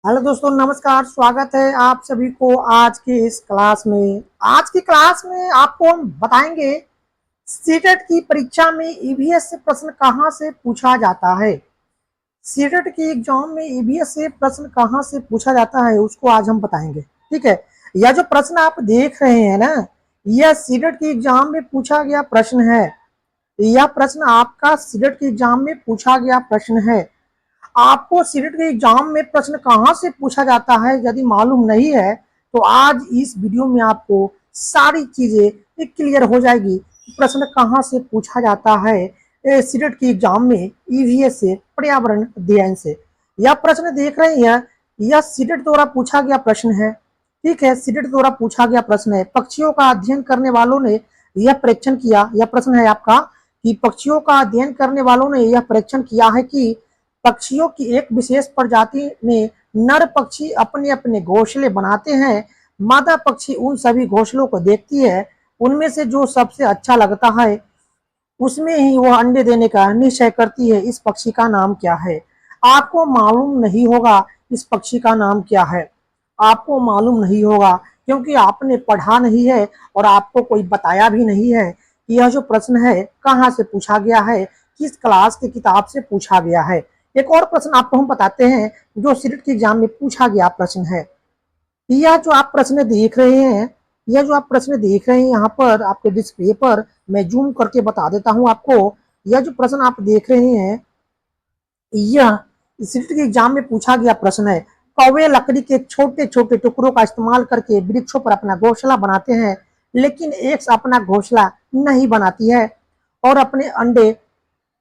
Hello दोस्तों, नमस्कार। स्वागत है आप सभी को आज के इस क्लास में। आज की क्लास में आपको हम बताएंगे सीटेट की परीक्षा में ईवीएस से प्रश्न कहां से पूछा जाता है। सीटेट की एग्जाम में ईवीएस से प्रश्न कहां से पूछा जाता है उसको आज हम बताएंगे। ठीक है, यह जो प्रश्न आप देख रहे हैं ना, यह सीटेट की एग्जाम में पूछा गया प्रश्न है। यह प्रश्न आपका सीटेट की एग्जाम में पूछा गया प्रश्न है। आपको सीटेट के एग्जाम में प्रश्न कहां से पूछा जाता है यदि मालूम नहीं है तो आज इस वीडियो में आपको सारी चीजें क्लियर हो जाएगी। प्रश्न कहां से पूछा जाता है सीटेट के एग्जाम में ईवीएस से, पर्यावरण अध्ययन से। यह प्रश्न देख रहे हैं, यह सीटेट द्वारा पूछा गया प्रश्न है। ठीक है, सीटेट द्वारा पूछा गया प्रश्न है। पक्षियों का अध्ययन करने वालों ने यह परीक्षण किया। यह प्रश्न है आपका कि पक्षियों का अध्ययन करने वालों ने यह परीक्षण किया है कि पक्षियों की एक विशेष प्रजाति में नर पक्षी अपने अपने घोंसले बनाते हैं। मादा पक्षी उन सभी घोंसलों को देखती है, उनमें से जो सबसे अच्छा लगता है उसमें ही वह अंडे देने का निश्चय करती है। इस पक्षी का नाम क्या है? आपको मालूम नहीं होगा इस पक्षी का नाम क्या है। आपको मालूम नहीं होगा क्योंकि आपने पढ़ा नहीं है और आपको कोई बताया भी नहीं है कि यह जो प्रश्न है कहाँ से पूछा गया है, किस क्लास की किताब से पूछा गया है। एक और प्रश्न आपको हम बताते हैं जो सीटेट के एग्जाम में पूछा गया प्रश्न है। यह जो आप प्रश्न देख रहे हैं, यह जो आप प्रश्न देख रहे हैं यहाँ पर आपके डिस्प्ले पर, मैं जूम करके बता देता हूँ आपको। यह जो प्रश्न आप देख रहे हैं, यह सीटेट के एग्जाम में पूछा गया प्रश्न है। कौवे लकड़ी के छोटे छोटे टुकड़ों का इस्तेमाल करके वृक्षों पर अपना घोंसला बनाते हैं, लेकिन एक अपना घोंसला नहीं बनाती है और अपने अंडे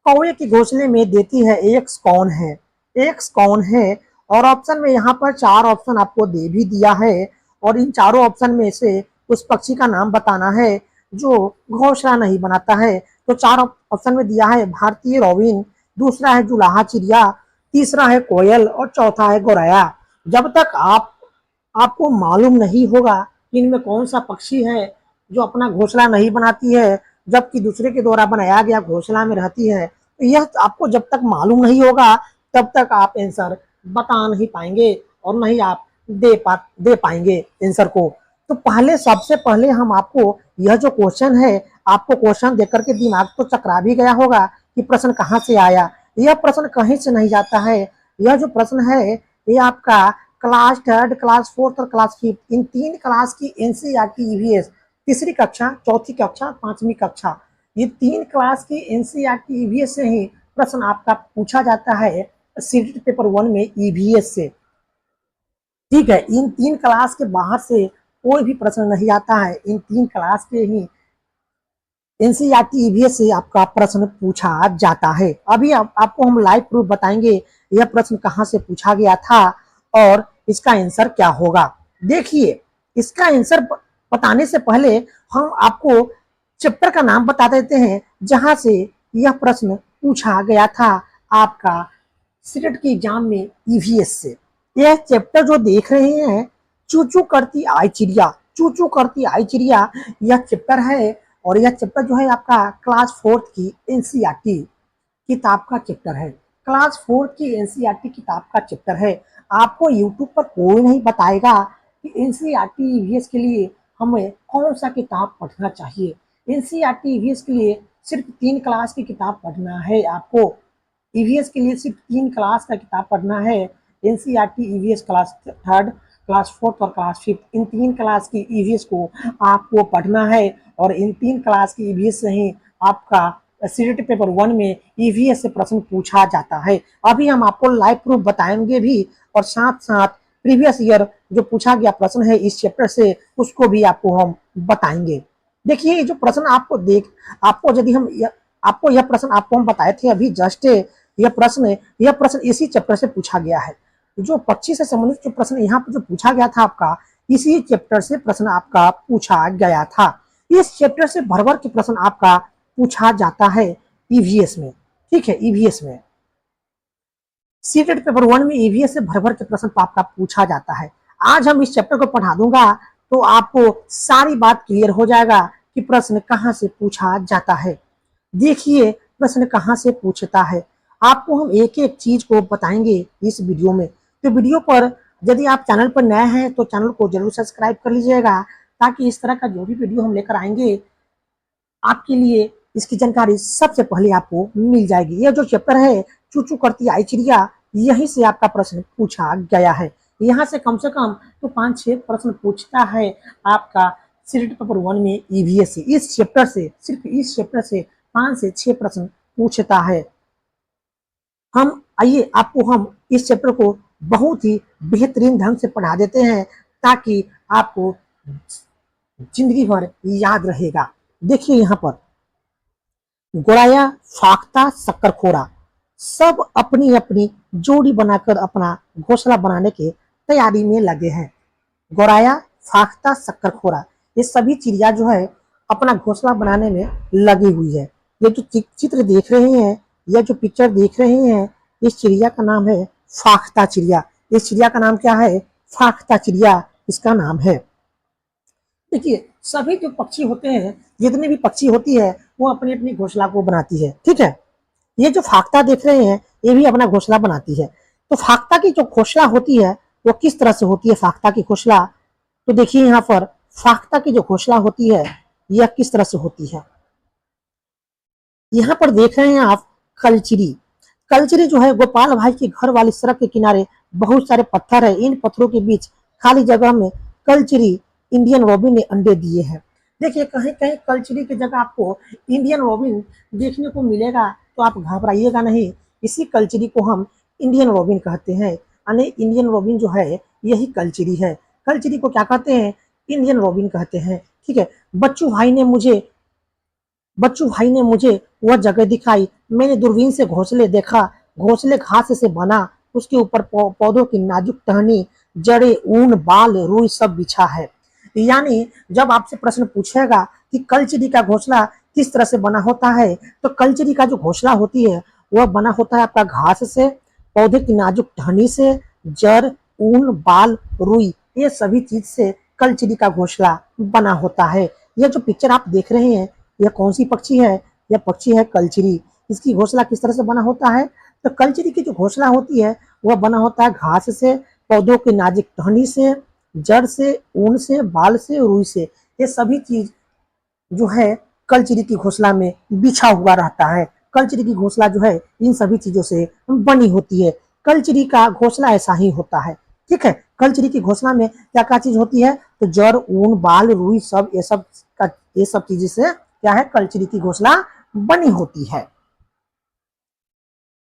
कौवे के घोंसले में देती है। एक्स कौन है? एक्स कौन है? और ऑप्शन में यहाँ पर चार ऑप्शन आपको दे भी दिया है और इन चारों ऑप्शन में से उस पक्षी का नाम बताना है जो घोंसला नहीं बनाता है। तो चार ऑप्शन में दिया है भारतीय रोबिन, दूसरा है जुलाहा चिड़िया, तीसरा है कोयल और चौथा है गौरैया। जब तक आपको मालूम नहीं होगा कि इनमें कौन सा पक्षी है जो अपना घोंसला नहीं बनाती है जबकि दूसरे के द्वारा बनाया गया घोंसला में रहती है, तो यह आपको जब तक मालूम नहीं होगा तब तक आप आंसर बता नहीं पाएंगे और नहीं आप दे पाएंगे आंसर को। तो पहले सबसे पहले हम आपको यह जो क्वेश्चन है, आपको क्वेश्चन देख करके दिमाग तो चकरा भी गया होगा कि प्रश्न कहाँ से आया। यह प्रश्न कहीं से नहीं जाता है। यह जो प्रश्न है ये आपका क्लास थर्ड, क्लास फोर्थ और क्लास फिफ्थ, इन तीन क्लास की एनसीईआरटी ईवीएस, तीसरी कक्षा, चौथी कक्षा, पांचवी कक्षा, ये तीन क्लास की एनसीईआरटी ईवीएस से ही प्रश्न आपका पूछा जाता है सीटेट पेपर 1 में ईवीएस से। ठीक है, इन तीन क्लास के बाहर से कोई भी प्रश्न नहीं आता है। इन तीन क्लास के ही एनसीईआरटी ईवीएस से आपका प्रश्न पूछा जाता है। अभी आपको हम लाइव प्रूफ बताएंगे यह प्रश्न कहां से पूछा गया था और इसका आंसर क्या होगा। देखिए, इसका आंसर बताने से पहले हम आपको चैप्टर का नाम बता देते हैं जहां से यह प्रश्न पूछा गया था आपका सीटेट के एग्जाम में ईवीएस से। यह चैप्टर जो देख रहे हैं, चू चू करती आई चिड़िया, चू चू करती आई चिड़िया, यह चैप्टर है। और यह चैप्टर जो है आपका क्लास फोर्थ की एनसीईआरटी किताब का चैप्टर है। क्लास फोर्थ की एनसीईआरटी किताब का चैप्टर है। आपको यूट्यूब पर कोई नहीं बताएगा कि एनसीईआरटी ईवीएस के लिए हमें कौन सा किताब पढ़ना चाहिए। एनसीईआरटी ईवीएस के लिए सिर्फ 3 क्लास की किताब पढ़ना है। आपको ईवीएस के लिए सिर्फ 3 क्लास का किताब पढ़ना है। NCERT EVS class third, class fourth और क्लास फिफ्थ, इन 3 क्लास की ईवीएस को आपको पढ़ना है और इन 3 क्लास की ईवीएस से ही आपका सीटेट पेपर 1 में ईवीएस से प्रश्न पूछा जाता है। अभी हम आपको लाइव प्रूफ बताएंगे भी और साथ साथ प्रीवियस ईयर जो पूछा गया प्रश्न है इस चैप्टर से उसको भी आपको हम बताएंगे। देखिए, जो प्रश्न आपको यदि हम आपको यह प्रश्न आपको हम बताए थे अभी जस्ट, यह प्रश्न इसी चैप्टर से पूछा गया है। जो पक्षी से संबंधित जो प्रश्न यहाँ पर जो पूछा गया था आपका, इसी चैप्टर से प्रश्न आपका पूछा गया था। इस चैप्टर से भर भर के प्रश्न आपका पूछा जाता है ईवीएस में। ठीक है, ईवीएस में सीटेट पेपर 1 में ईवीएस से भर भर के प्रश्न आपका पूछा जाता है। आज हम इस चैप्टर को पढ़ा दूंगा तो आपको सारी बात क्लियर हो जाएगा कि प्रश्न कहाँ से पूछा जाता है। देखिए, प्रश्न कहाँ से पूछता है, आपको हम एक एक चीज को बताएंगे इस वीडियो में। तो वीडियो पर यदि आप चैनल पर नए हैं तो चैनल को जरूर सब्सक्राइब कर लीजिएगा, ताकि इस तरह का जो भी वीडियो हम लेकर आएंगे आपके लिए इसकी जानकारी सबसे पहले आपको मिल जाएगी। यह जो चैप्टर है चू चू करती आई चिड़िया, यहीं से आपका प्रश्न पूछा गया है। यहाँ से कम तो 5-6 प्रश्न पूछता है आपका सीटेट पेपर 1 में ईवीएस से। इस चैप्टर से, सिर्फ इस चैप्टर से 5 से 6 प्रश्न पूछता है। हम आइए आपको हम इस चैप्टर को बहुत ही बेहतरीन ढंग से पढ़ा देते हैं, ताकि आपको जिंदगी भर याद रहेगा। देखिए यहाँ पर, गोराया, फाख्ता, शक्करखोरा सब अपनी अपनी जोड़ी बनाकर अपना घोंसला बनाने की तैयारी में लगे हैं। गोराया, फाख्ता, शक्करखोरा ये सभी चिड़िया जो है अपना घोंसला बनाने में लगी हुई है। ये जो चित्र देख रहे हैं, यह जो पिक्चर देख रहे हैं, इस चिड़िया का नाम है फाख्ता चिड़िया। इस चिड़िया का नाम क्या है? फाख्ता चिड़िया इसका नाम है। देखिए, सभी जो पक्षी होते हैं, जितने भी पक्षी होती है, वो अपनी अपनी घोंसला को बनाती है। ठीक है, ये जो फाख्ता देख रहे हैं, ये भी अपना घोंसला बनाती है। तो फाख्ता की जो घोंसला होती है वो किस तरह से होती है? फाख्ता की घोंसला, तो देखिए यहाँ पर फाख्ता की जो घोंसला होती है यह किस तरह से होती है। यहाँ पर देख रहे हैं आप कलचिरी। कलचिरी जो है, गोपाल भाई के घर वाली सड़क के किनारे बहुत सारे पत्थर है। इन पत्थरों के बीच खाली जगह में कलचिरी इंडियन रॉबिन ने अंडे दिए हैं। देखिए, कहीं कहीं कलचिरी की जगह आपको इंडियन रॉबिन देखने को मिलेगा, तो आप घबराइएगा नहीं। इसी कलचिरी को हम इंडियन रॉबिन कहते हैं, यानी इंडियन रॉबिन जो है यही कलचिरी है। कलचिरी को क्या कहते हैं? इंडियन रॉबिन कहते हैं। ठीक है, बच्चू भाई ने मुझे वह जगह दिखाई। मैंने दूरबीन से घोंसले देखा। घोंसले घास से बना, उसके ऊपर पौधों की नाजुक टहनी, जड़े, ऊन, बाल, रुई सब बिछा है। यानी जब आपसे प्रश्न पूछेगा कि कलचिरी का घोंसला किस तरह से बना होता है, तो कलचिरी का जो घोंसला होती है वह बना होता है आपका घास से, पौधे की नाजुक टहनी से, जड़, ऊन, बाल, रुई, ये सभी चीज से कलचिरी का घोंसला बना होता है। यह जो पिक्चर आप देख रहे हैं, यह कौन सी पक्षी है? यह पक्षी है कलचिरी। इसकी घोंसला किस तरह से बना होता है? तो कलचिरी की जो घोंसला होती है वह बना होता है घास से, पौधों की नाजुक टहनी से, जड़ से, ऊन से, बाल से, रुई से। ये सभी चीज जो है कलचिरी की घोंसला में बिछा हुआ रहता है। कलचिरी की घोंसला जो है इन सभी चीजों से बनी होती है। कलचिरी का घोंसला ऐसा ही होता है। ठीक है, कलचिरी की घोंसला में क्या क्या चीज होती है? तो जड़, ऊन, बाल, रुई सब, ये सब चीजें से क्या है? कलचिरी की घोंसला बनी होती है।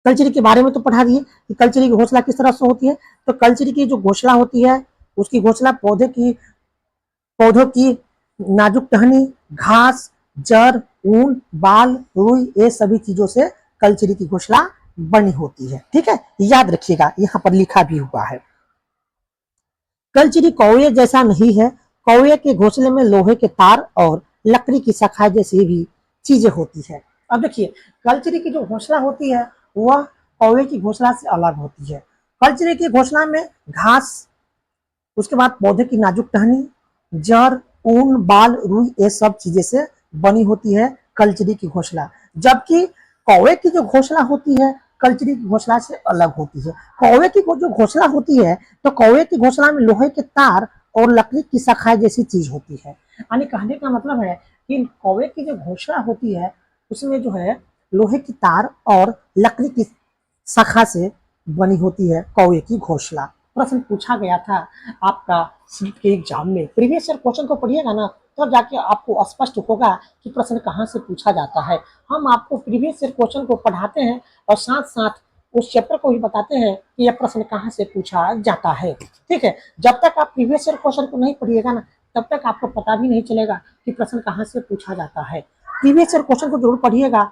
कलचिरी के बारे में तो पढ़ा दिए कि कलचिरी की घोंसला किस तरह से होती है। तो कलचिरी की जो घोंसला होती है, उसकी घोंसला पौधों की नाजुक टहनी, घास, जड़, ऊन, बाल, रुई, ये सभी चीजों से कलचिरी की घोंसला बनी होती है। ठीक है, याद रखिएगा, यहाँ पर लिखा भी हुआ है। कलचिरी कौवे जैसा नहीं है। कौवे के घोंसले में लोहे के तार और लकड़ी की शाखाएं जैसी भी चीजें होती है। अब देखिए, कलचिरी की जो घोंसला होती है वह कौवे की घोंसला से अलग होती है। कलचिरी की घोंसला में घास, उसके बाद पौधे की नाजुक टहनी, जड़, ऊन, बाल, रुई, ये सब चीजें से बनी होती है कलचिरी की घोंसला। जबकि कौवे की जो घोंसला होती है कलचिरी की घोंसला से अलग होती है। कौवे की जो घोंसला होती है, तो कौवे की घोंसला में लोहे के तार और लकड़ी की शाखाएं जैसी चीज होती है। यानी कहने का मतलब है कि कौवे की जो घोंसला होती है उसमें जो है लोहे की तार और लकड़ी की शाखा से बनी होती है कौवे की घोंसला। प्रश्न पूछा गया था आपका सीट के एग्जाम में। प्रीवियस ईयर क्वेश्चन को पढ़िएगा ना, तब तो जाके आपको स्पष्ट होगा कि प्रश्न कहाँ से पूछा जाता है। हम आपको प्रीवियस ईयर क्वेश्चन को पढ़ाते हैं और साथ साथ उस चैप्टर को भी बताते हैं कि यह प्रश्न कहाँ से पूछा जाता है। ठीक है, जब तक आप प्रीवियस ईयर क्वेश्चन को नहीं पढ़िएगा ना, तब तक आपको पता भी नहीं चलेगा कि प्रश्न कहाँ से पूछा जाता है। प्रीवियस ईयर क्वेश्चन को जरूर पढ़िएगा।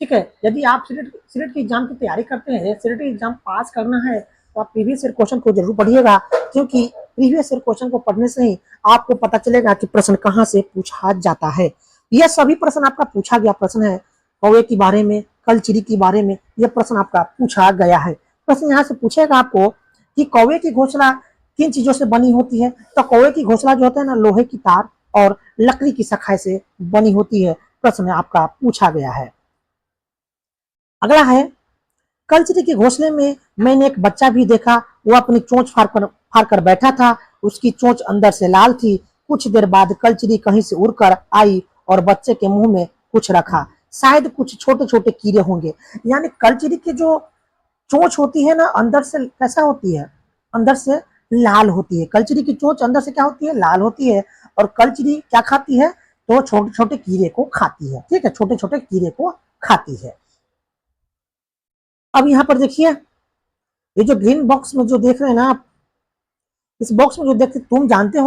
ठीक है, यदि आप सीटेट की एग्जाम की तैयारी करते हैं, सीटेट एग्जाम पास करना है, तो आप प्रीवियस ईयर क्वेश्चन को जरूर पढ़िएगा, क्योंकि प्रीवियस ईयर क्वेश्चन को पढ़ने से ही आपको पता चलेगा कि प्रश्न कहाँ से पूछा जाता है। यह सभी प्रश्न आपका पूछा गया प्रश्न है। कौवे के बारे में, कलचिरी के बारे में यह प्रश्न आपका पूछा गया है। प्रश्न यहाँ से पूछेगा आपको कि कौवे की घोंसला किन चीजों से बनी होती है। तो कौवे की घोंसला जो होता है ना, लोहे की तार और लकड़ी की शाखाएं से बनी होती है। प्रश्न आपका पूछा गया है। अगला है कलचरी के घोंसले में मैंने एक बच्चा भी देखा, वो अपनी चोंच फाड़ कर बैठा था। उसकी चोंच अंदर से लाल थी। कुछ देर बाद कलचरी कहीं से उड़कर आई और बच्चे के मुंह में कुछ रखा। शायद कुछ छोटे छोटे कीड़े होंगे। यानी कलचरी की जो चोंच होती है ना, अंदर से कैसा होती है, अंदर से लाल होती है। कलचरी की चोंच अंदर से क्या होती है, लाल होती है। और कलचरी क्या खाती है, तो छोटे छोटे कीड़े को खाती है। ठीक है, छोटे छोटे कीड़े को खाती है। अब यहाँ पर देखिए, ये जो ग्रीन बॉक्स में जो देख रहे हैं ना आप, इस बॉक्स में जो देखते, तुम जानते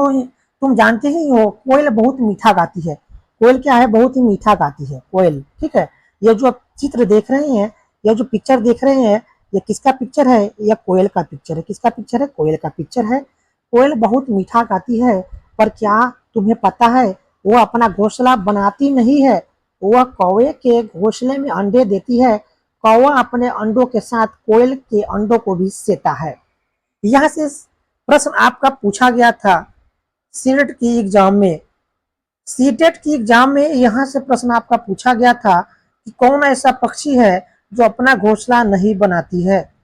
ही हो कोयल बहुत मीठा गाती है। कोयल क्या है, बहुत ही मीठा गाती है कोयल। ठीक है, ये जो आप चित्र देख रहे हैं, ये जो पिक्चर देख रहे हैं, ये किसका पिक्चर है, यह कोयल का पिक्चर है। किसका पिक्चर है, कोयल का पिक्चर है। कोयल बहुत मीठा गाती है, पर क्या तुम्हें पता है, वो अपना घोंसला बनाती नहीं है, वह कौवे के घोंसले में अंडे देती है। कौवा अपने अंडों के साथ कोयल के अंडों को भी सेता है। यहाँ से प्रश्न आपका पूछा गया था सीटेट की एग्जाम में। सीटेट की एग्जाम में यहाँ से प्रश्न आपका पूछा गया था कि कौन ऐसा पक्षी है जो अपना घोंसला नहीं बनाती है।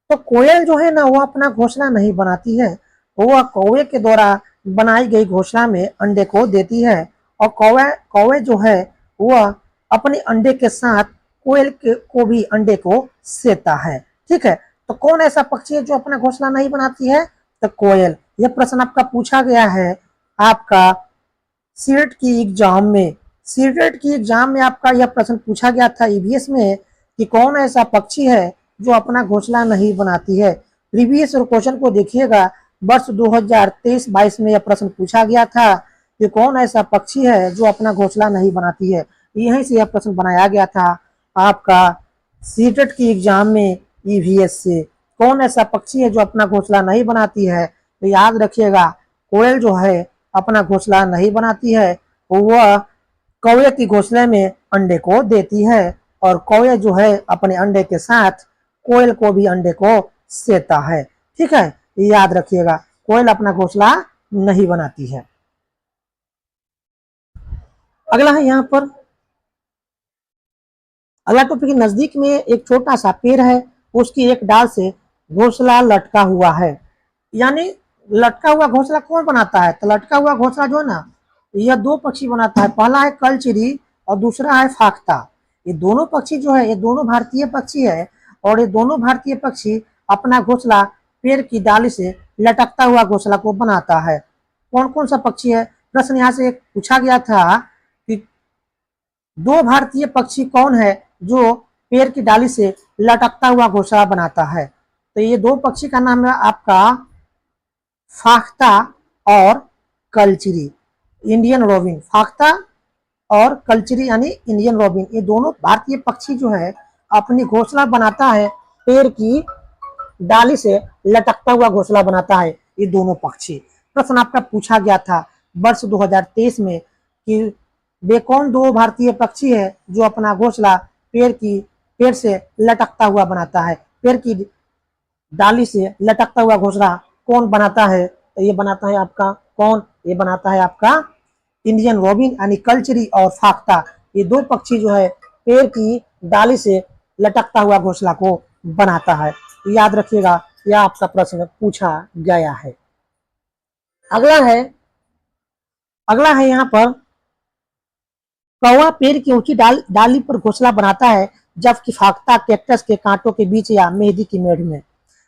तो कोयल जो है ना, वो अपना घोंसला नहीं बनाती है, वह कौवे के द्वारा बनाई गई घोंसला में अंडे को देती है। और कौवे जो है, वह अपने अंडे के साथ कोयल को भी अंडे को सेता है। ठीक है, तो कौन ऐसा पक्षी है जो अपना घोंसला नहीं बनाती है, तो कोयल। यह प्रश्न आपका पूछा गया है आपका सीटेट की एग्जाम में। सीटेट की एग्जाम में आपका यह प्रश्न पूछा गया था ईवीएस में कि कौन ऐसा पक्षी है जो अपना घोंसला नहीं बनाती है। प्रीवियस क्वेश्चन को देखिएगा, वर्ष 2023-22 में यह प्रश्न पूछा गया था कि कौन ऐसा पक्षी है जो अपना घोंसला नहीं बनाती है। यहीं से यह प्रश्न बनाया गया था आपका सीटेट की एग्जाम में ईवीएस से। कौन ऐसा पक्षी है जो अपना घोंसला नहीं बनाती है, तो याद रखिएगा, कोयल जो है अपना घोंसला नहीं बनाती है, वह कौवे की घोंसले में अंडे को देती है। और कौवे जो है अपने अंडे के साथ कोयल को भी अंडे को सेता है। ठीक है, याद रखिएगा, कोयल अपना घोंसला नहीं बनाती है। अगला है यहाँ पर, अगला टॉपिक, नजदीक में एक छोटा सा पेड़ है, उसकी एक डाल से घोंसला लटका हुआ है। यानी लटका हुआ घोंसला कौन बनाता है, तो लटका हुआ घोंसला जो है ना, यह दो पक्षी बनाता है। पहला है कलचिरी और दूसरा है फाख्ता। ये दोनों पक्षी जो है, ये दोनों भारतीय पक्षी है। और ये दोनों भारतीय पक्षी अपना घोंसला पेड़ की डाली से लटकता हुआ घोंसला को बनाता है। कौन कौन सा पक्षी है, प्रश्न यहाँ से पूछा गया था कि दो भारतीय पक्षी कौन है जो पेड़ की डाली से लटकता हुआ घोंसला बनाता है। तो ये दो पक्षी का नाम है आपका फाख्ता और कलचिरी, इंडियन रोबिन। फाख्ता और कलचिरी यानी इंडियन रोबिन, ये दोनों भारतीय पक्षी जो है अपनी घोंसला बनाता है, पेड़ की डाली से लटकता हुआ घोंसला बनाता है, ये दोनों पक्षी। प्रश्न आपका पूछा गया था वर्ष 2023 में कि वे कौन दो भारतीय पक्षी है जो अपना घोंसला पेड़ से लटकता हुआ बनाता है। पेड़ की डाली से लटकता हुआ घोंसला कौन बनाता है, तो ये बनाता है आपका कौन, ये बनाता है आपका इंडियन रोबिन यानी कलचरी और फाख्ता। ये दो पक्षी जो है पेड़ की डाली से लटकता हुआ घोंसला को बनाता है। याद रखिएगा, यह आपका प्रश्न पूछा गया है। अगला है यहाँ पर, कौवा पेड़ की ऊंची डाली पर घोंसला बनाता है, जबकि फाख्ता कैक्टस के कांटों के बीच या मेहंदी की मेढ़ में।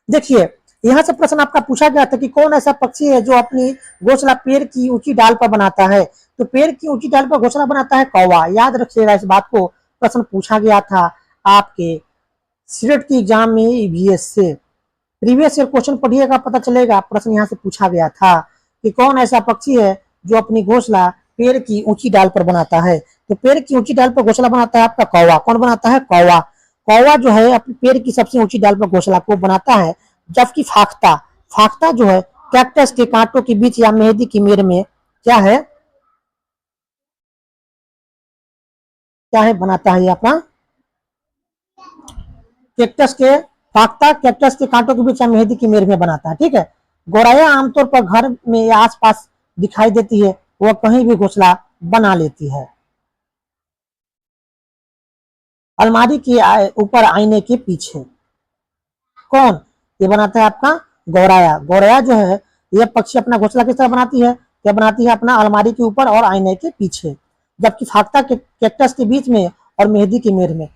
देखिए, यहाँ से प्रश्न आपका पूछा गया था कि कौन ऐसा पक्षी है जो अपनी घोंसला पेड़ की ऊंची डाल पर बनाता है। तो पेड़ की ऊंची डाल पर घोंसला बनाता है कौवा। याद रखिएगा, इस बात को प्रश्न पूछा गया था आपके सीटेट की एग्जाम में ईवीएस से। प्रीवियस ईयर क्वेश्चन पढ़िएगा, पता चलेगा। प्रश्न यहाँ से पूछा गया था कि कौन ऐसा पक्षी है जो अपनी घोंसला पेड़ की ऊंची डाल पर बनाता है। तो पेड़ की ऊंची डाल पर घोंसला बनाता है आपका कौवा। कौन बनाता है, कौवा। कौवा जो है अपने पेड़ की सबसे ऊंची डाल पर घोंसला को बनाता है, जबकि फाख्ता जो है कैक्टस के कांटों के बीच या मेहंदी की मेड़ में क्या है बनाता है अपना कैक्टस के कांटों के बीच या मेहंदी की मेड़ में बनाता है। ठीक है, गौरैया आमतौर पर घर में या आसपास दिखाई देती है, वह कहीं भी घोंसला बना लेती है। अलमारी के ऊपर आईने के पीछे, कौन? ये बनाता है आपका गौराया। गौराया जो है ये पक्षी अपना घोंसला किस तरह बनाती है? क्या बनाती है? अपना अलमारी के ऊपर और आईने के पीछे। जबकि फाख्ता कैक्टस के बीच में और मेहंदी की मेड़ में।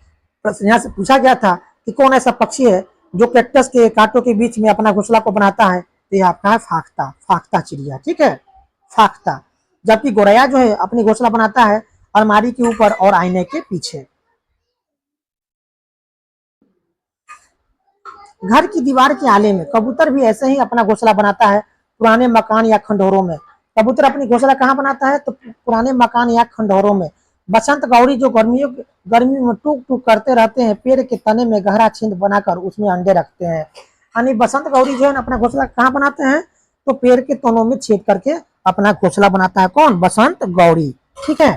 प्रश्न यहाँ से पूछा गया था कि कौन ऐसा पक्षी है जो कैक्टस के कांटों के बीच में अपना घोंसला को बनाता है? तो ये आपका है फाख्ता, फाख्ता चिड़िया, ठीक है, फाख्ता। जबकि गौरैया जो है अपनी घोंसला बनाता है अलमारी के ऊपर और आईने के पीछे। घर की दीवार के आले में कबूतर भी ऐसे ही अपना घोंसला बनाता है, पुराने मकान या खंडहरों में। कबूतर अपनी घोंसला कहाँ बनाता है? तो पुराने मकान या खंडहरों में। बसंत गौरी जो गर्मी में टूक टूक करते रहते हैं, पेड़ के तने में गहरा छिद्र बनाकर उसमें अंडे रखते हैं। यानी बसंत गौरी जो है अपना घोंसला कहाँ बनाते हैं? तो पेड़ के तनों में छेद करके अपना घोंसला बनाता है। कौन? बसंत गौरी, ठीक है।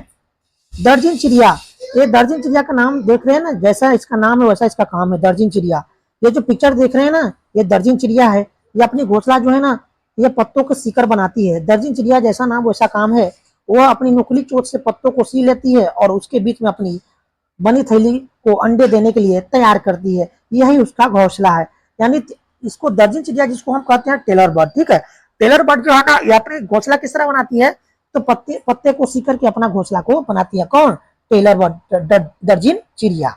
दर्जन चिड़िया, ये दर्जन चिड़िया का नाम देख रहे हैं ना, जैसा इसका नाम है वैसा इसका काम है, दर्जन चिड़िया। ये जो पिक्चर देख रहे हैं ना, ये दर्जन चिड़िया है। ये अपनी घोंसला जो है ना, ये पत्तों के सीकर बनाती है। दर्जन चिड़िया जैसा नाम वैसा काम है। वह अपनी नुकीली चोंच से पत्तों को सी लेती है और उसके बीच में अपनी बनी थैली को अंडे देने के लिए तैयार करती है। यही उसका घोंसला है। यानी इसको दर्जन चिड़िया जिसको हम कहते हैं टेलर बर्ड, ठीक है। टेलर बर्ड जो है ना, ये अपने घोंसला किस तरह बनाती है? तो पत्ते पत्ते को सी करके अपना घोंसला को बनाती है। कौन? टेलर बर्ड, दर्जन चिड़िया।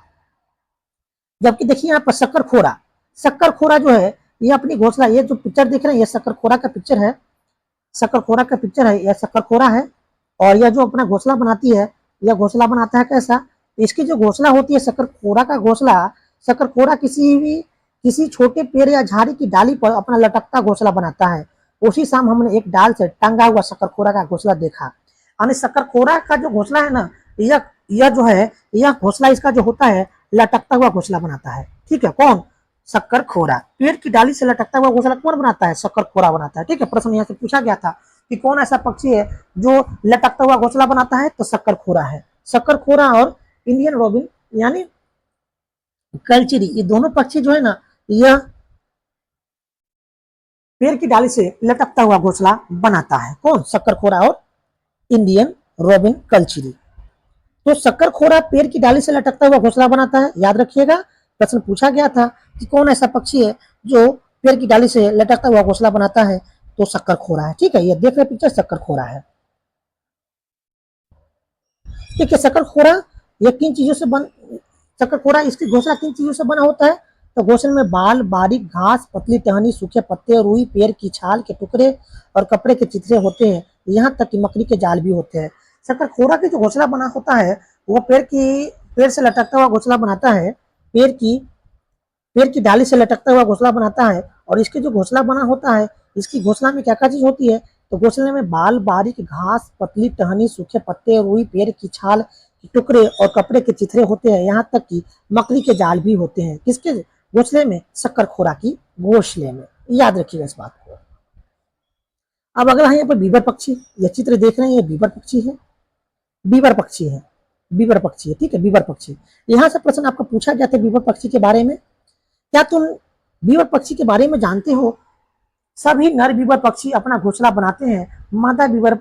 जबकि देखिए यहाँ पर शक्कर खोरा, शक्कर खोरा जो है ये अपनी घोंसला, ये जो पिक्चर देख रहे हैं ये शक्कर खोरा का पिक्चर है, शक्कर खोरा का पिक्चर है, यह शक्कर खोरा है। और यह जो अपना घोंसला बनाती है, यह घोंसला बनाता है कैसा? इसकी जो घोंसला होती है शक्कर खोरा का घोंसला, शक्कर खोरा किसी छोटे पेड़ या झाड़ी की डाली पर अपना लटकता घोंसला बनाता है। उसी शाम हमने एक डाल से टंगा हुआ शक्कर खोरा का घोंसला देखा। यानी शक्कर खोरा का जो घोंसला है ना, यह जो है यह घोंसला इसका जो होता है लटकता हुआ घोंसला बनाता है, ठीक है। कौन? शक्कर खोरा। पेड़ की डाली से लटकता हुआ घोंसला कौन बनाता है? शक्कर खोरा बनाता है, ठीक है। प्रश्न यहाँ से पूछा गया था कि कौन ऐसा पक्षी है जो लटकता हुआ घोंसला बनाता है? तो शक्कर खोरा है। शक्कर खोरा और इंडियन रोबिन यानी कलचिरी, ये दोनों पक्षी जो है ना, यह पेड़ की डाली से लटकता हुआ घोंसला बनाता है। कौन? शक्कर खोरा और इंडियन रोबिन कलचिरी। तो शक्कर खोरा पेड़ की डाली से लटकता हुआ घोंसला बनाता है, याद रखिएगा। प्रश्न पूछा गया था कि कौन ऐसा पक्षी है जो पेड़ की डाली से लटकता हुआ घोंसला बनाता है? तो शक्कर खोरा है, ठीक है। ये देख रहे पिक्चर, शक्कर खोरा है, ठीक है। शक्कर खोरा ये किन चीजों से बन शक्कर खोरा इसकी घोंसला किन चीजों से बना होता है? तो घोंसले में बाल, बारीक घास, पतली टहनी, सूखे पत्ते, रुई, पेड़ की छाल के टुकड़े और कपड़े के चिथड़े होते हैं। यहाँ तक कि मकड़ी के जाल भी होते हैं। शक्कर खोरा की जो घोंसला बना होता है वो पेड़ से लटकता हुआ घोंसला बनाता है। पेड़ की पेड़ की डाली से लटकता हुआ घोंसला बनाता है। और इसके जो घोंसला बना होता है, इसकी घोंसला में क्या क्या चीज होती है? तो घोंसले में बाल, बारीक घास, पतली टहनी, सूखे पत्ते, रुई, पेड़ की छाल के टुकड़े और कपड़े के चिथड़े होते हैं। यहाँ तक कि मकड़ी के जाल भी होते हैं। किसके घोंसले में? शक्कर खोरा की घोंसले में। याद रखिएगा इस बात को। अब अगला है यहाँ पर बीबर पक्षी। यह चित्र देख रहे हैं, ये बीबर पक्षी है, बीबर पक्षी है, बीबर पक्षी है, ठीक है, बीबर पक्षी। यहाँ से प्रश्न आपको पूछा गया था बीबर पक्षी के बारे में। क्या तुम बीबर पक्षी के बारे में जानते हो? सभी नर बीबर पक्षी अपना घोंसला बनाते हैं। मादा बीबर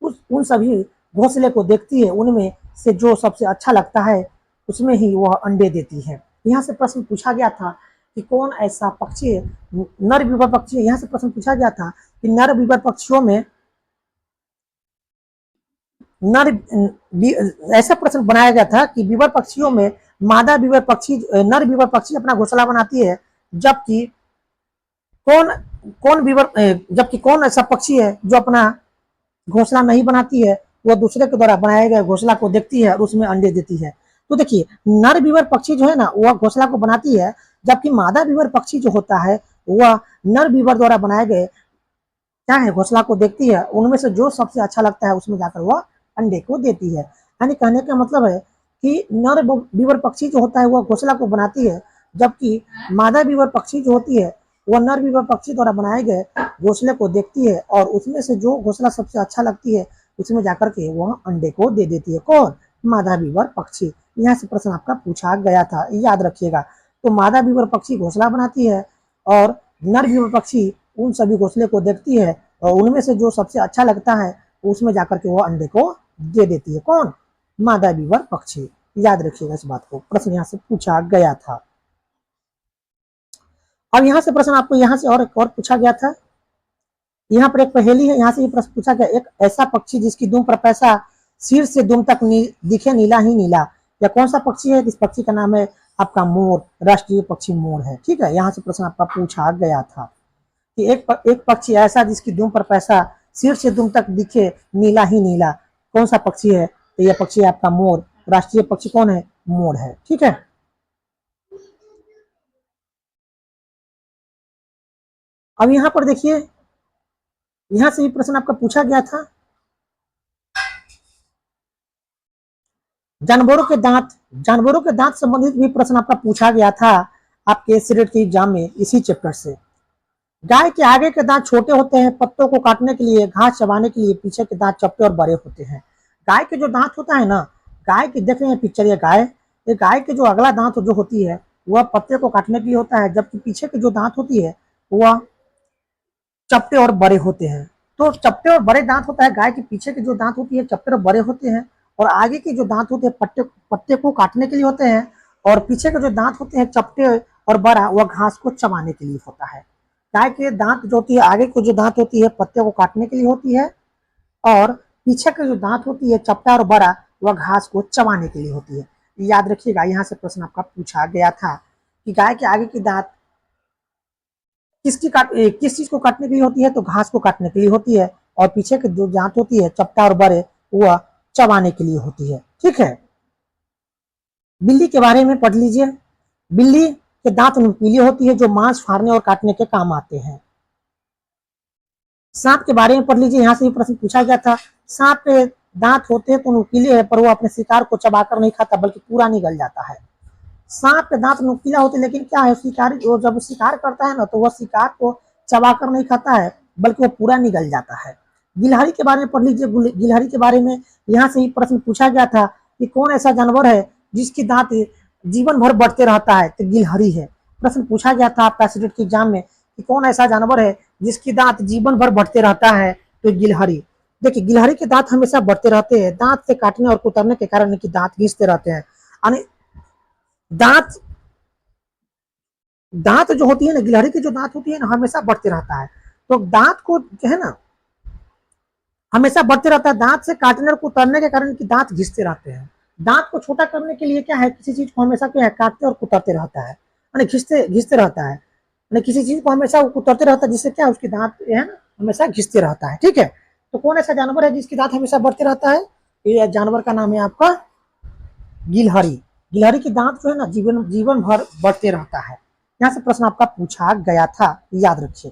उन सभी घोंसले को देखती है, उनमें से जो सबसे अच्छा लगता है उसमें ही वह अंडे देती है। यहाँ से प्रश्न पूछा गया था कि कौन ऐसा पक्षी है नर बीबर पक्षी है। यहाँ से प्रश्न पूछा गया था कि नर बीबर पक्षियों में नर ऐसा प्रश्न बनाया गया था कि बीबर पक्षियों में मादा बीबर पक्षी नर बीबर पक्षी अपना घोंसला बनाती है, जबकि कौन जबकि कौन ऐसा पक्षी है जो अपना घोंसला नहीं बनाती है? वह दूसरे के द्वारा बनाए गए घोंसला को देखती है और उसमें अंडे देती है। तो देखिए नर बीबर पक्षी जो है ना, वह घोंसला को बनाती है, जबकि मादा बीबर पक्षी जो होता है वह नर बीबर द्वारा बनाए गए क्या है घोंसला को देखती है, उनमें से जो सबसे अच्छा लगता है उसमें जाकर वह अंडे को देती है। यानी कहने का मतलब है कि नर बीबर पक्षी जो होता है वह घोंसला को बनाती है, जबकि मादा बीबर पक्षी जो होती है वह नर बीबर पक्षी द्वारा बनाए गए घोंसले को देखती है और उसमें से जो घोंसला सबसे अच्छा लगती है उसमें जाकर के वह अंडे को दे देती है। कौन? मादा बीबर पक्षी। यहाँ से प्रश्न आपका पूछा गया था, याद रखिएगा। तो मादा बीबर पक्षी घोंसला बनाती है और नर बीबर पक्षी उन सभी घोंसले को देखती है और उनमें से जो सबसे अच्छा लगता है उसमें जाकर के वो अंडे को दे देती है। कौन? मादा बीबर पक्षी। याद रखिएगा इस बात को, प्रश्न यहाँ से पूछा गया था। अब यहाँ से प्रश्न आपको यहाँ से और एक और पूछा गया था। यहाँ पर एक पहेली है, यहाँ से ये प्रश्न पूछा गया, एक ऐसा पक्षी जिसकी दुम पर पैसा सिर से दुम तक दिखे नीला ही नीला, या कौन सा पक्षी है? इस पक्षी का नाम है आपका मोर, राष्ट्रीय पक्षी मोर है। ठीक है, यहाँ से प्रश्न आपका पूछा गया था कि एक पक्षी ऐसा जिसकी दुम पर पैसा सिर से दुम तक दिखे नीला ही नीला, कौन सा पक्षी है? तो यह पक्षी है आपका मोर, राष्ट्रीय पक्षी कौन है? मोर है। ठीक है, अब यहाँ पर देखिए, यहाँ से भी प्रश्न आपका पूछा गया था, जानवरों के दांत संबंधित भी प्रश्न आपका पूछा गया था आपके सीटेट के एग्जाम में इसी चैप्टर से। गाय के आगे के दांत छोटे होते हैं पत्तों को काटने के लिए, घास चबाने के लिए, पीछे के दांत चपटे और बड़े होते हैं। गाय के जो दांत होता है ना, गाय के देख रहे हैं पिक्चर, ये गाय के जो अगला दांत जो होती है वह पत्ते को काटने के लिए होता है, जबकि पीछे के जो दांत होती है वह चपटे और बड़े होते हैं। तो चपटे और बड़े दांत होता है गाय के पीछे के जो दांत होती है चपटे और बड़े होते हैं, और आगे के जो दांत होते हैं पत्ते को काटने के लिए होते हैं, और पीछे के जो दांत होते हैं चपटे और बड़ा वह घास को चबाने के लिए होता है। गाय के दांत जो होती है, आगे को जो दांत होती है पत्ते को काटने के लिए होती है, और पीछे की जो दांत होती है चपटा और बड़ा वह घास को चबाने के लिए होती है। याद रखिएगा, यहाँ से प्रश्न आपका पूछा गया था कि गाय के आगे की दांत किस चीज को काटने के लिए होती है? तो घास को काटने के लिए होती है, और पीछे की जो दांत होती है चपटा और बड़े वह चबाने के लिए होती है। ठीक है, बिल्ली के बारे में पढ़ लीजिए। बिल्ली के दांत नुकीले होती है जो मांस फाड़ने और काटने के काम आते हैं। सांप के बारे में पढ़ लीजिए, यहाँ से भी प्रश्न पूछा गया था। सांप के दांत होते हैं तो नुकीले है, पर वो अपने शिकार को चबाकर नहीं खाता बल्कि पूरा निगल जाता है। सांप के दांत नुकीला होते, लेकिन क्या है, शिकारी जब शिकार करता है ना तो वह शिकार को चबाकर नहीं खाता है बल्कि वो पूरा निगल जाता है। गिलहरी के बारे में पढ़ लीजिए। गिलहरी के बारे में यहाँ से ही प्रश्न पूछा गया था कि कौन ऐसा जानवर है जिसकी दांत जीवन भर बढ़ते रहता है? तो गिलहरी है। प्रश्न पूछा गया था आपका सीटेट के एग्जाम में कि कौन ऐसा जानवर है जिसकी दांत जीवन भर बढ़ते रहता है? तो गिलहरी। देखिए, गिलहरी के दांत हमेशा बढ़ते रहते हैं, दांत से काटने और कुतरने के कारण इनकी दांत घिसते रहते हैं। दांत दांत जो होती है ना, गिलहरी की जो दांत होती है ना हमेशा बढ़ते रहता है, तो दांत को जो है ना हमेशा बढ़ते रहता है, दांत से काटने और कुतरने के कारण इनकी दांत घिसते रहते हैं। दांत को छोटा करने के लिए क्या है, किसी चीज को हमेशा क्या है, काटते और कुतरते रहता है, यानी घिसते घिसते रहता है, यानी किसी चीज को हमेशा वो कुतरते रहता है, जिससे क्या उसकी दांत है ना हमेशा घिसते रहता है। ठीक है, तो कौन ऐसा जानवर है जिसकी दांत हमेशा बढ़ते रहता है? ये जानवर का नाम है आपका गिलहरी। गिलहरी की दांत जो है ना जीवन भर बढ़ते रहता है। यहाँ से प्रश्न आपका पूछा गया था, याद रखिए।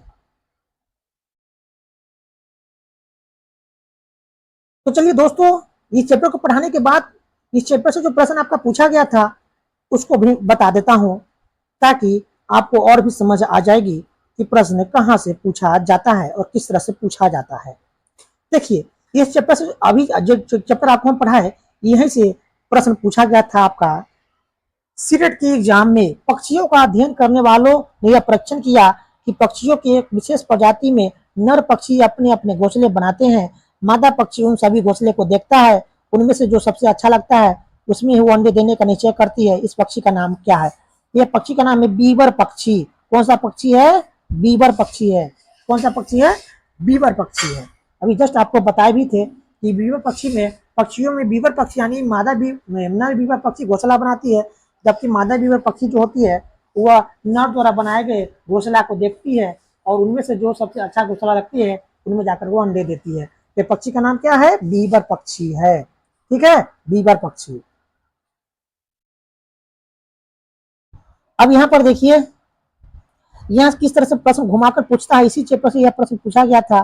तो चलिए दोस्तों, इस चैप्टर को पढ़ाने के बाद इस चैप्टर से जो प्रश्न आपका पूछा गया था उसको भी बता देता हूं, ताकि आपको और भी समझ आ जाएगी कि प्रश्न कहाँ से पूछा जाता है और किस तरह से पूछा जाता है। देखिए, इस चैप्टर से अभी जो चैप्टर आपको हम पढ़ा है यहीं से प्रश्न पूछा गया था आपका सीटेट के एग्जाम में। पक्षियों का अध्ययन करने वालों ने यह परीक्षण किया कि पक्षियों की एक विशेष प्रजाति में नर पक्षी अपने अपने घोंसले बनाते हैं। मादा पक्षी उन सभी घोंसले को देखता है, उनमें से जो सबसे अच्छा लगता है उसमें ही वो अंडे देने का निश्चय करती है। इस पक्षी का नाम क्या है? यह पक्षी का नाम है बीवर पक्षी। कौन सा पक्षी है? बीवर पक्षी है। कौन सा पक्षी है? बीवर पक्षी है। अभी जस्ट आपको बताए भी थे कि बीवर पक्षी में, पक्षियों में बीवर पक्षी यानी नर बीवर पक्षी घोंसला बनाती है, जबकि मादा बीवर पक्षी जो होती है वह नर द्वारा बनाए गए घोंसला को देखती है, और उनमें से जो सबसे अच्छा घोंसला रखती है उनमें जाकर वो अंडे देती है। ये पक्षी का नाम क्या है? बीवर पक्षी है। ठीक है, बीवर पक्षी। अब यहाँ पर देखिए, यहाँ किस तरह से प्रश्न घुमाकर पूछता है। इसी चैप्टर से यह प्रश्न पूछा गया था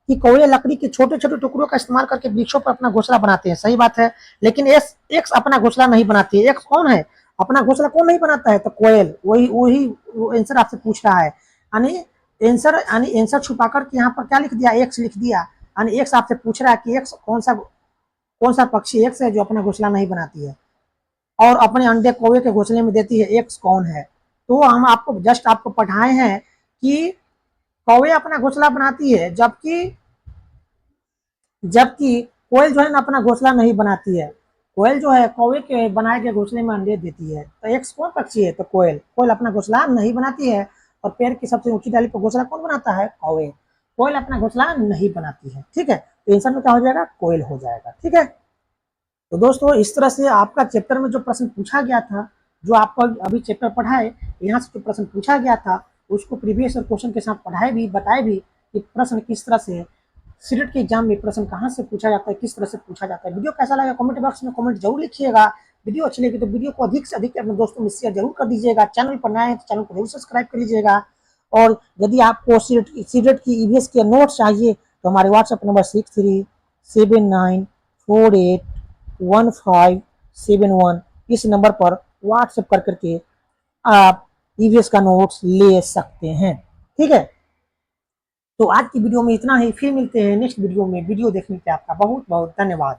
कि कौवे लकड़ी के छोटे छोटे टुकड़ों का इस्तेमाल करके वृक्षों पर अपना घोंसला बनाते हैं। सही बात है, लेकिन एक्स अपना घोंसला नहीं बनाती है। एक्स कौन है? अपना घोंसला कौन नहीं बनाता है? तो कोयल। वही वही आंसर आपसे पूछ रहा है, यानी आंसर छुपा करके यहाँ पर क्या लिख दिया? एक्स लिख दिया, यानी एक्स आपसे पूछ रहा है कि एक्स कौन सा पक्षी एक्स है जो अपना घोंसला नहीं बनाती है और अपने अंडे कौवे के घोंसले में देती है? एक्स कौन है? तो हम आपको जस्ट आपको पढ़ाए हैं कि कौवे अपना घोंसला बनाती है, जबकि जबकि कोयल जो है ना अपना घोंसला नहीं बनाती है। कोयल जो है कौवे के बनाए गए घोंसले में अंडे देती है। तो एक कौन पक्षी है? तो कोयल। कोयल अपना घोंसला नहीं बनाती है, और पेड़ की सबसे ऊंची डाली पर घोंसला कौन बनाता है? कौवे। कोयल अपना घोंसला नहीं बनाती है, ठीक है। तो आंसर में क्या हो जाएगा? कोयल हो जाएगा, ठीक है। तो दोस्तों इस तरह से आपका चैप्टर में जो प्रश्न पूछा गया था, जो आपका अभी चैप्टर पढ़ा है, यहाँ से जो प्रश्न पूछा गया था उसको प्रीवियस क्वेश्चन के साथ पढ़ाए भी, बताए भी कि प्रश्न किस तरह से सीटेट के एग्जाम में प्रश्न कहाँ से पूछा जाता है, किस तरह से पूछा जाता है। वीडियो कैसा लगा कमेंट बॉक्स में कमेंट जरूर लिखिएगा। वीडियो अच्छी लगी तो वीडियो को अधिक से अधिक अपने दोस्तों में शेयर जरूर कर दीजिएगा। चैनल पर नए हैं तो चैनल को जरूर सब्सक्राइब कर लीजिएगा। और यदि आपको सीटेट की ईवीएस के नोट्स चाहिए तो हमारे व्हाट्सएप नंबर 6379481571 इस नंबर पर व्हाट्सएप कर करके आप ईवीएस का नोट्स ले सकते हैं, ठीक है। तो आज की वीडियो में इतना ही, फिर मिलते हैं नेक्स्ट वीडियो में। वीडियो देखने के लिए आपका बहुत बहुत धन्यवाद।